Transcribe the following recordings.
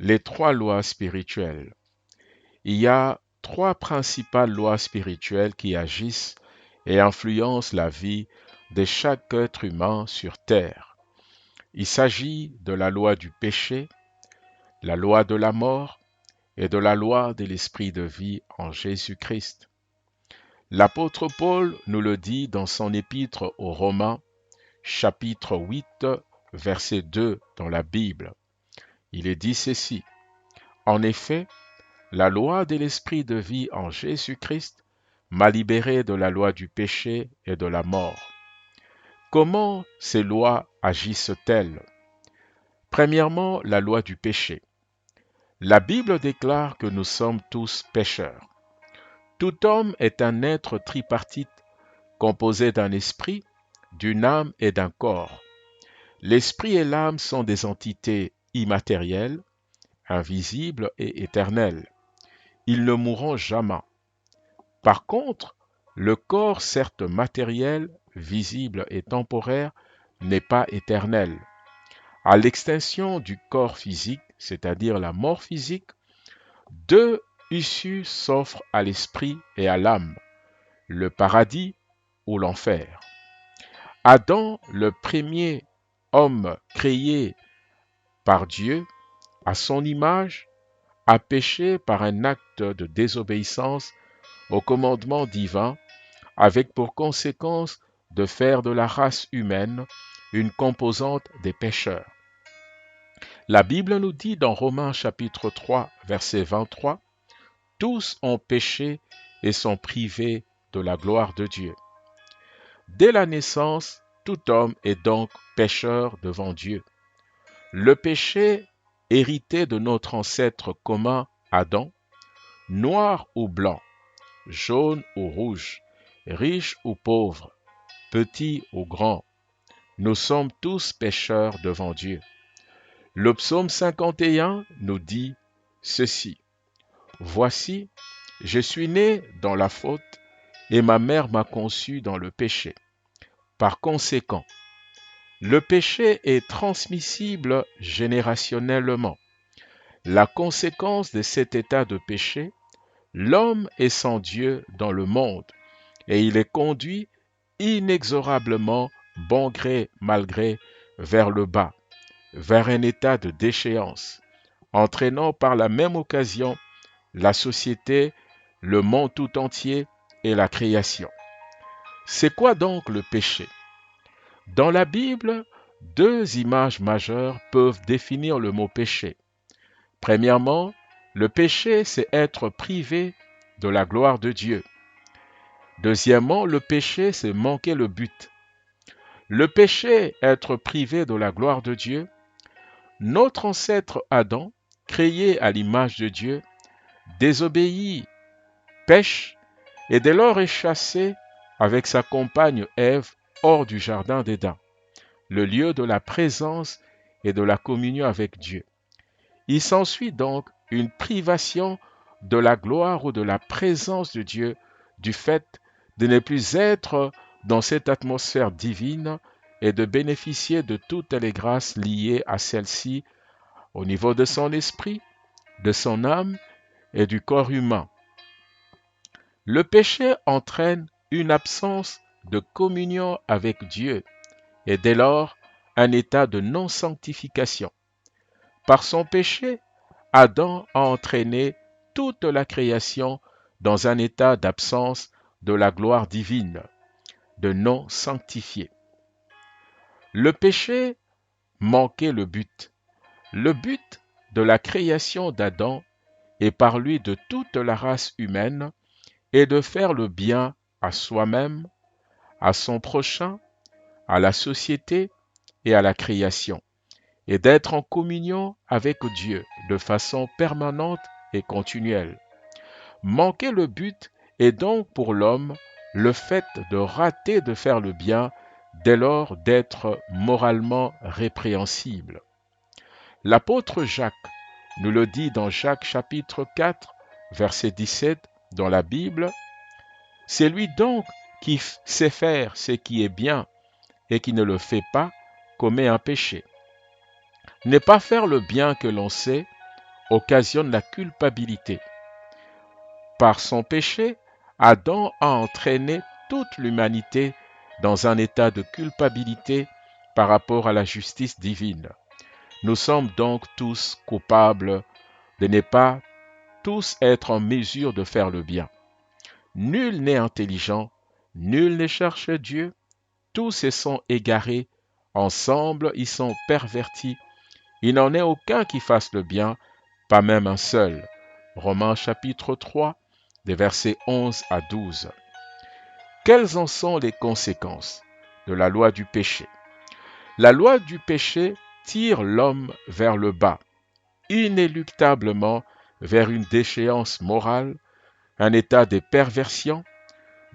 Les trois lois spirituelles. Il y a trois principales lois spirituelles qui agissent et influencent la vie de chaque être humain sur Terre. Il s'agit de la loi du péché, la loi de la mort et de la loi de l'esprit de vie en Jésus-Christ. L'apôtre Paul nous le dit dans son épître aux Romains, chapitre 8, verset 2 dans la Bible. Il est dit ceci: En effet, la loi de l'esprit de vie en Jésus-Christ m'a libéré de la loi du péché et de la mort. Comment ces lois agissent-elles? Premièrement, la loi du péché. La Bible déclare que nous sommes tous pécheurs. Tout homme est un être tripartite composé d'un esprit, d'une âme et d'un corps. L'esprit et l'âme sont des entités immatérielles, invisibles et éternelles. Ils ne mourront jamais. Par contre, le corps, certes matériel, visible et temporaire, n'est pas éternel. À l'extinction du corps physique, c'est-à-dire la mort physique, deux issues s'offrent à l'esprit et à l'âme, le paradis ou l'enfer. Adam, le premier homme créé par Dieu, à son image, a péché par un acte de désobéissance au commandement divin, avec pour conséquence de faire de la race humaine une composante des pécheurs. La Bible nous dit dans Romains chapitre 3, verset 23, « Tous ont péché et sont privés de la gloire de Dieu. » Dès la naissance, tout homme est donc pécheur devant Dieu. Le péché hérité de notre ancêtre commun Adam, noir ou blanc, jaune ou rouge, riche ou pauvre, petit ou grand, nous sommes tous pécheurs devant Dieu. Le psaume 51 nous dit ceci: Voici, je suis né dans la faute et ma mère m'a conçu dans le péché. Par conséquent, le péché est transmissible générationnellement. La conséquence de cet état de péché, l'homme est sans Dieu dans le monde et il est conduit inexorablement, bon gré mal gré, vers le bas, vers un état de déchéance, entraînant par la même occasion la société, le monde tout entier et la création. C'est quoi donc le péché? Dans la Bible, deux images majeures peuvent définir le mot péché. Premièrement, le péché, c'est être privé de la gloire de Dieu. Deuxièmement, le péché, c'est manquer le but. Le péché, être privé de la gloire de Dieu. Notre ancêtre Adam, créé à l'image de Dieu, désobéit, pêche, et dès lors est chassé avec sa compagne Ève hors du jardin d'Éden, le lieu de la présence et de la communion avec Dieu. Il s'ensuit donc une privation de la gloire ou de la présence de Dieu du fait de ne plus être dans cette atmosphère divine et de bénéficier de toutes les grâces liées à celle-ci au niveau de son esprit, de son âme et du corps humain. Le péché entraîne une absence de communion avec Dieu et dès lors un état de non-sanctification. Par son péché, Adam a entraîné toute la création dans un état d'absence de la gloire divine, de non sanctifié. Le péché manquait le but. Le but de la création d'Adam et par lui de toute la race humaine est de faire le bien à soi-même, à son prochain, à la société et à la création, et d'être en communion avec Dieu de façon permanente et continuelle. Manquer le but est donc pour l'homme le fait de rater de faire le bien, dès lors d'être moralement répréhensible. L'apôtre Jacques nous le dit dans Jacques chapitre 4, verset 17 dans la Bible, « C'est lui donc qui sait faire ce qui est bien et qui ne le fait pas commet un péché. Ne pas faire le bien que l'on sait occasionne la culpabilité. Par son péché, Adam a entraîné toute l'humanité dans un état de culpabilité par rapport à la justice divine. Nous sommes donc tous coupables de ne pas tous être en mesure de faire le bien. Nul n'est intelligent, nul ne cherche Dieu, tous se sont égarés, ensemble ils sont pervertis. Il n'en est aucun qui fasse le bien, pas même un seul. Romains chapitre 3, des versets 11 à 12. Quelles en sont les conséquences de la loi du péché? La loi du péché tire l'homme vers le bas, inéluctablement vers une déchéance morale, un état de perversion,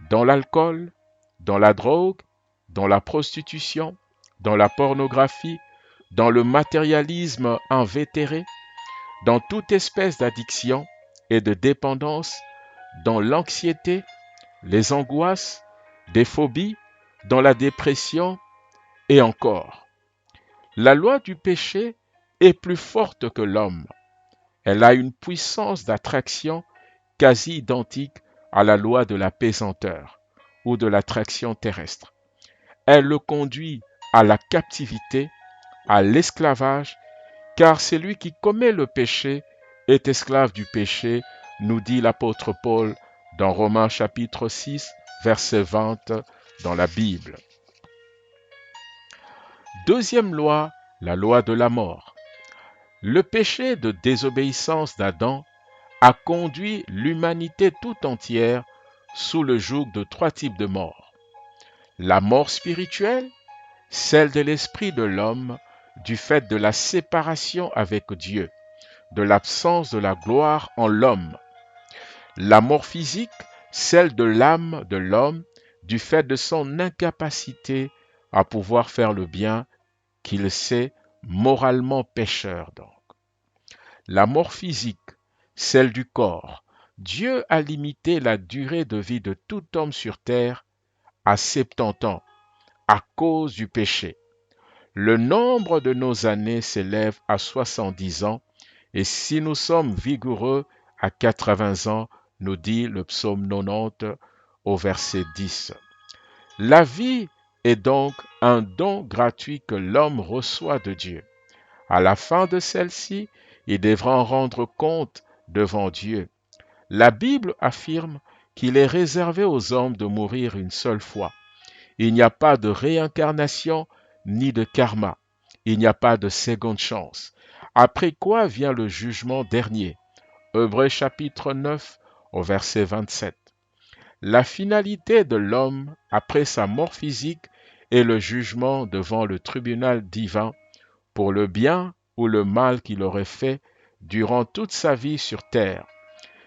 dans l'alcool, dans la drogue, dans la prostitution, dans la pornographie, dans le matérialisme invétéré, dans toute espèce d'addiction et de dépendance, dans l'anxiété, les angoisses, des phobies, dans la dépression et encore. La loi du péché est plus forte que l'homme. Elle a une puissance d'attraction quasi identique à la loi de la pesanteur ou de l'attraction terrestre. Elle le conduit à la captivité, à l'esclavage, car celui qui commet le péché est esclave du péché, nous dit l'apôtre Paul dans Romains chapitre 6, verset 20 dans la Bible. Deuxième loi, la loi de la mort. Le péché de désobéissance d'Adam a conduit l'humanité tout entière sous le joug de trois types de mort. La mort spirituelle, celle de l'esprit de l'homme du fait de la séparation avec Dieu, de l'absence de la gloire en l'homme. La mort physique, celle de l'âme de l'homme du fait de son incapacité à pouvoir faire le bien qu'il sait moralement pécheur donc. La mort physique, celle du corps. Dieu a limité la durée de vie de tout homme sur terre à 70 ans à cause du péché. Le nombre de nos années s'élève à 70 ans et si nous sommes vigoureux à 80 ans, nous dit le psaume 90 au verset 10. La vie est donc un don gratuit que l'homme reçoit de Dieu. À la fin de celle-ci, il devra en rendre compte devant Dieu. La Bible affirme qu'il est réservé aux hommes de mourir une seule fois. Il n'y a pas de réincarnation ni de karma. Il n'y a pas de seconde chance. Après quoi vient le jugement dernier. Hébreux chapitre 9 au verset 27. La finalité de l'homme après sa mort physique est le jugement devant le tribunal divin pour le bien ou le mal qu'il aurait fait durant toute sa vie sur terre.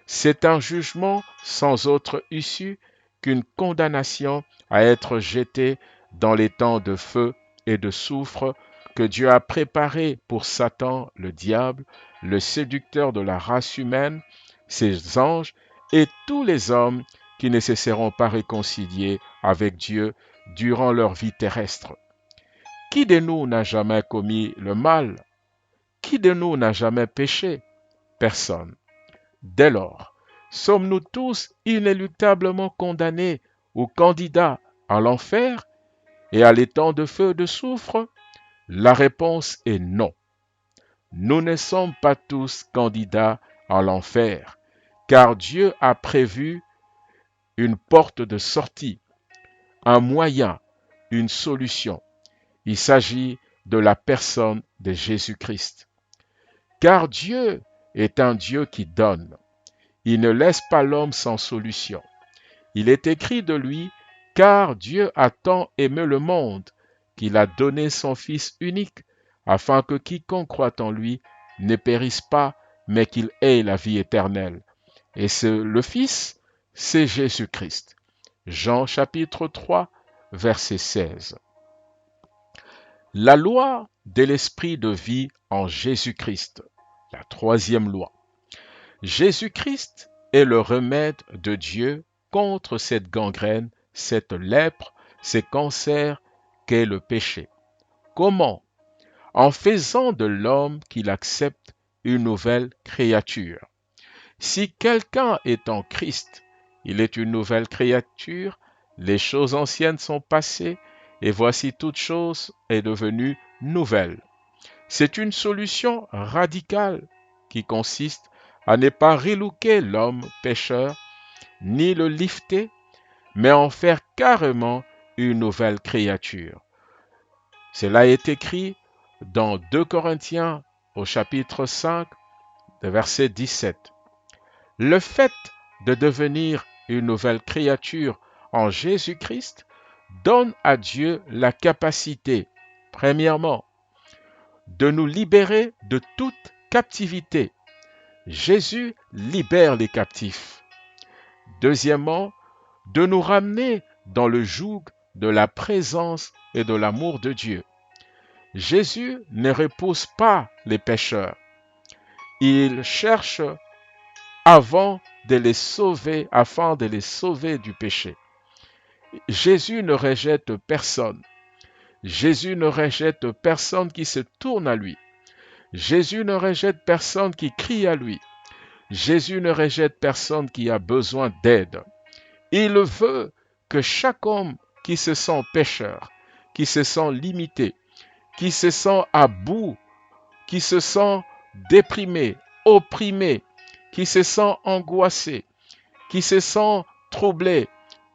C'est un jugement sans autre issue qu'une condamnation à être jeté dans les temps de feu et de soufre que Dieu a préparé pour Satan, le diable, le séducteur de la race humaine, ses anges et tous les hommes qui ne se seront pas réconciliés avec Dieu durant leur vie terrestre. Qui de nous n'a jamais commis le mal? Qui de nous n'a jamais péché? Personne. Dès lors, sommes-nous tous inéluctablement condamnés ou candidats à l'enfer et à l'étang de feu et de soufre? La réponse est non. Nous ne sommes pas tous candidats à l'enfer, car Dieu a prévu une porte de sortie, un moyen, une solution. Il s'agit de la personne de Jésus-Christ. Car Dieu est un Dieu qui donne. Il ne laisse pas l'homme sans solution. Il est écrit de lui, car Dieu a tant aimé le monde qu'il a donné son Fils unique, afin que quiconque croit en lui ne périsse pas, mais qu'il ait la vie éternelle. Et le Fils, c'est Jésus-Christ. Jean chapitre 3, verset 16. La loi de l'esprit de vie en Jésus-Christ, la troisième loi. Jésus-Christ est le remède de Dieu contre cette gangrène, cette lèpre, ces cancers qu'est le péché. Comment? En faisant de l'homme qu'il accepte une nouvelle créature. Si quelqu'un est en Christ, il est une nouvelle créature, les choses anciennes sont passées, et voici toute chose est devenue nouvelle. C'est une solution radicale qui consiste à ne pas relooker l'homme pécheur, ni le lifter, mais en faire carrément une nouvelle créature. Cela est écrit dans 2 Corinthiens au chapitre 5, verset 17. Le fait de devenir une nouvelle créature en Jésus-Christ donne à Dieu la capacité, premièrement, de nous libérer de toute captivité. Jésus libère les captifs. Deuxièmement, de nous ramener dans le joug de la présence et de l'amour de Dieu. Jésus ne repousse pas les pécheurs. Il cherche afin de les sauver du péché. Jésus ne rejette personne. Jésus ne rejette personne qui se tourne à lui. Jésus ne rejette personne qui crie à lui. Jésus ne rejette personne qui a besoin d'aide. Il veut que chaque homme qui se sent pécheur, qui se sent limité, qui se sent à bout, qui se sent déprimé, opprimé, qui se sent angoissé, qui se sent troublé,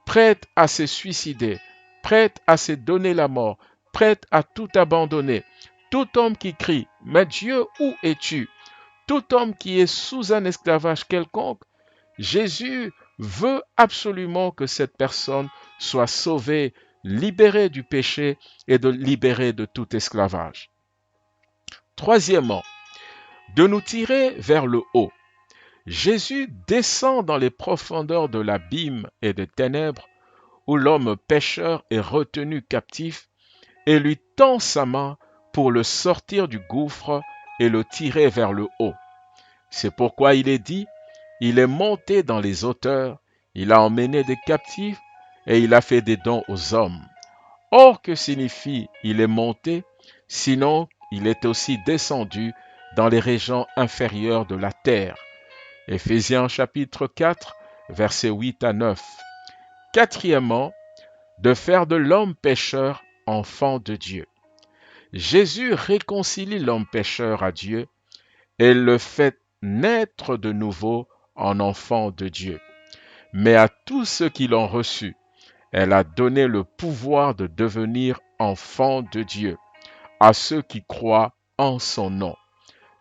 prête à se suicider, prête à se donner la mort, prête à tout abandonner. Tout homme qui crie, mais Dieu, où es-tu? Tout homme qui est sous un esclavage quelconque, Jésus veut absolument que cette personne soit sauvée, libérée du péché et libérée de tout esclavage. Troisièmement, de nous tirer vers le haut. Jésus descend dans les profondeurs de l'abîme et des ténèbres où l'homme pécheur est retenu captif et lui tend sa main pour le sortir du gouffre et le tirer vers le haut. C'est pourquoi il est dit, il est monté dans les hauteurs, il a emmené des captifs et il a fait des dons aux hommes. Or, que signifie il est monté, sinon il est aussi descendu dans les régions inférieures de la terre. Éphésiens chapitre 4, versets 8 à 9. Quatrièmement, de faire de l'homme pécheur enfant de Dieu. Jésus réconcilie l'homme pécheur à Dieu et le fait naître de nouveau en enfant de Dieu. Mais à tous ceux qui l'ont reçu, elle a donné le pouvoir de devenir enfants de Dieu, à ceux qui croient en son nom.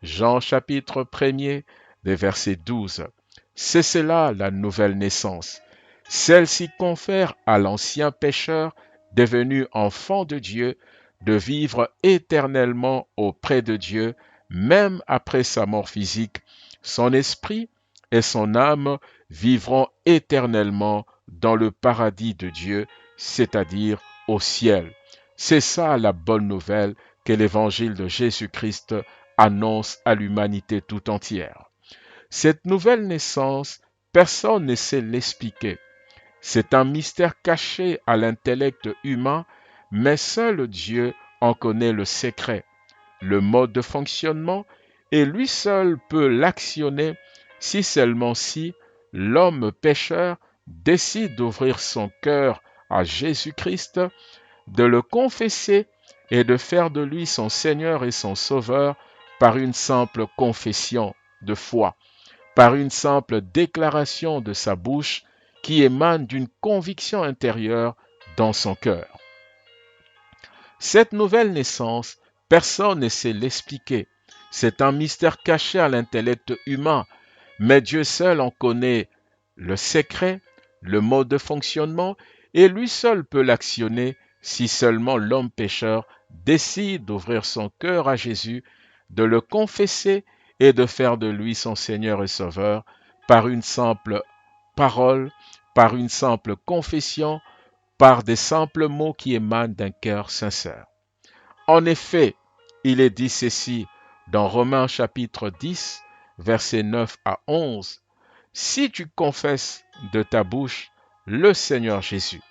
Jean chapitre 1er, des versets 12. C'est cela la nouvelle naissance. Celle-ci confère à l'ancien pécheur, devenu enfant de Dieu, de vivre éternellement auprès de Dieu, même après sa mort physique. Son esprit et son âme vivront éternellement dans le paradis de Dieu, c'est-à-dire au ciel. C'est ça la bonne nouvelle que l'évangile de Jésus-Christ annonce à l'humanité tout entière. Cette nouvelle naissance, personne ne sait l'expliquer. C'est un mystère caché à l'intellect humain, mais seul Dieu en connaît le secret, le mode de fonctionnement, et lui seul peut l'actionner si seulement si l'homme pécheur décide d'ouvrir son cœur à Jésus-Christ, de le confesser et de faire de lui son Seigneur et son Sauveur par une simple confession de foi, par une simple déclaration de sa bouche qui émane d'une conviction intérieure dans son cœur. Cette nouvelle naissance, personne ne sait l'expliquer. C'est un mystère caché à l'intellect humain, mais Dieu seul en connaît le secret, le mode de fonctionnement, et lui seul peut l'actionner si seulement l'homme pécheur décide d'ouvrir son cœur à Jésus, de le confesser et de faire de lui son Seigneur et Sauveur par une simple parole, par une simple confession, par des simples mots qui émanent d'un cœur sincère. En effet, il est dit ceci dans Romains chapitre 10, versets 9 à 11. Si tu confesses de ta bouche le Seigneur Jésus,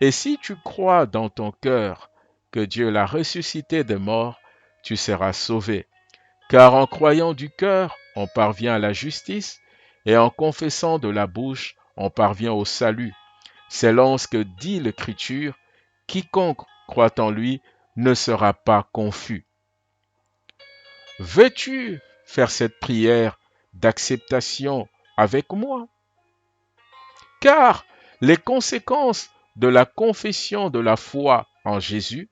et si tu crois dans ton cœur que Dieu l'a ressuscité des morts, tu seras sauvé. Car en croyant du cœur, on parvient à la justice, et en confessant de la bouche, on parvient au salut. Selon ce que dit l'Écriture, quiconque croit en lui ne sera pas confus. Veux-tu faire cette prière d'acceptation avec moi? Car les conséquences de la confession de la foi en Jésus,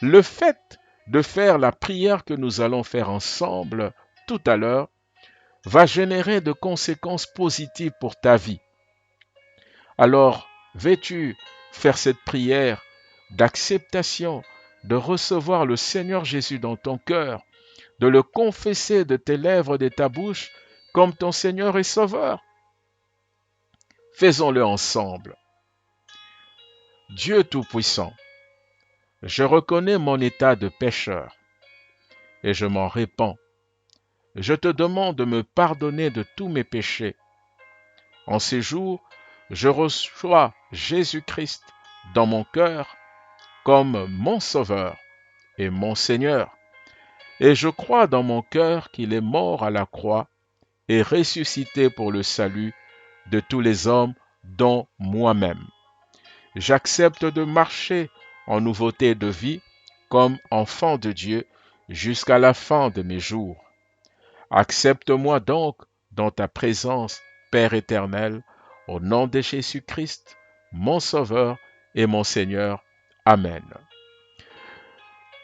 le fait de faire la prière que nous allons faire ensemble tout à l'heure, va générer de conséquences positives pour ta vie. Alors, veux-tu faire cette prière d'acceptation, de recevoir le Seigneur Jésus dans ton cœur, de le confesser de tes lèvres et de ta bouche comme ton Seigneur et Sauveur? Faisons-le ensemble. Dieu Tout-Puissant, je reconnais mon état de pécheur et je m'en répands. Je te demande de me pardonner de tous mes péchés. En ces jours, je reçois Jésus-Christ dans mon cœur comme mon Sauveur et mon Seigneur. Et je crois dans mon cœur qu'il est mort à la croix et ressuscité pour le salut de tous les hommes, dont moi-même. J'accepte de marcher en nouveauté de vie comme enfant de Dieu jusqu'à la fin de mes jours. Accepte-moi donc dans ta présence, Père éternel, au nom de Jésus-Christ, mon Sauveur et mon Seigneur. Amen.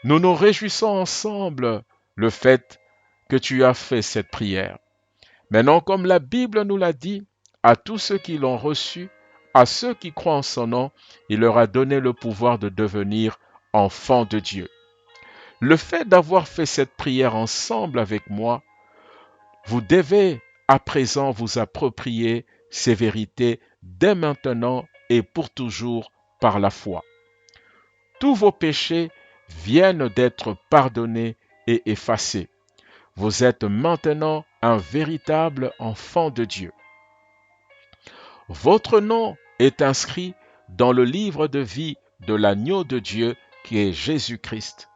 Nous nous réjouissons ensemble le fait que tu as fait cette prière. Maintenant, comme la Bible nous l'a dit, à tous ceux qui l'ont reçu, à ceux qui croient en son nom, il leur a donné le pouvoir de devenir enfants de Dieu. Le fait d'avoir fait cette prière ensemble avec moi, vous devez à présent vous approprier ces vérités dès maintenant et pour toujours par la foi. Tous vos péchés viennent d'être pardonnés et effacés. Vous êtes maintenant un véritable enfant de Dieu. Votre nom est inscrit dans le livre de vie de l'agneau de Dieu qui est Jésus-Christ.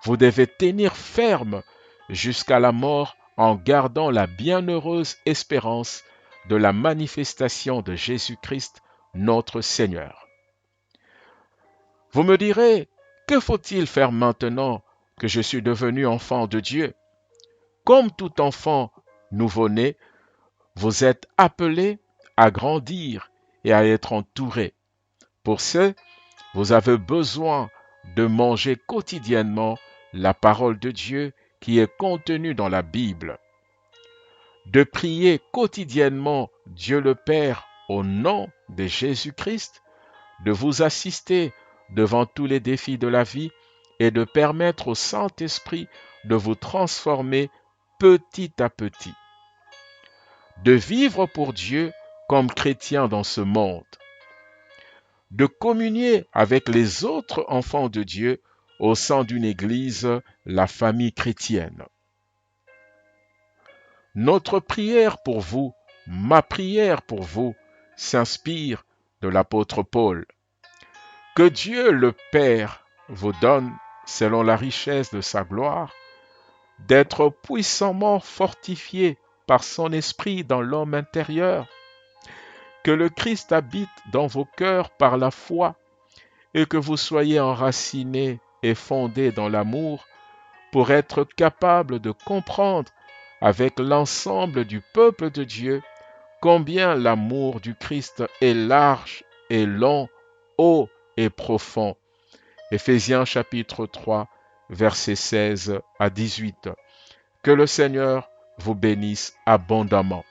Vous devez tenir ferme jusqu'à la mort en gardant la bienheureuse espérance de la manifestation de Jésus-Christ, notre Seigneur. Vous me direz, que faut-il faire maintenant que je suis devenu enfant de Dieu? Comme tout enfant nouveau-né, vous êtes appelés à grandir et à être entourés. Pour ce, vous avez besoin de manger quotidiennement la parole de Dieu qui est contenue dans la Bible, de prier quotidiennement Dieu le Père au nom de Jésus-Christ, de vous assister devant tous les défis de la vie et de permettre au Saint-Esprit de vous transformer petit à petit, de vivre pour Dieu comme chrétien dans ce monde, de communier avec les autres enfants de Dieu au sein d'une église, la famille chrétienne. Notre prière pour vous, ma prière pour vous, s'inspire de l'apôtre Paul. Que Dieu le Père vous donne, selon la richesse de sa gloire, d'être puissamment fortifié par son esprit dans l'homme intérieur, que le Christ habite dans vos cœurs par la foi et que vous soyez enracinés et fondés dans l'amour pour être capables de comprendre avec l'ensemble du peuple de Dieu combien l'amour du Christ est large et long, haut et profond. Éphésiens chapitre 3, versets 16 à 18. Que le Seigneur vous bénisse abondamment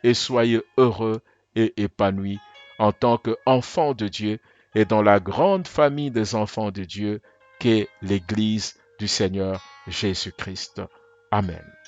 et soyez heureux et épanouis en tant qu'enfants de Dieu et dans la grande famille des enfants de Dieu qu'est l'Église du Seigneur Jésus-Christ. Amen.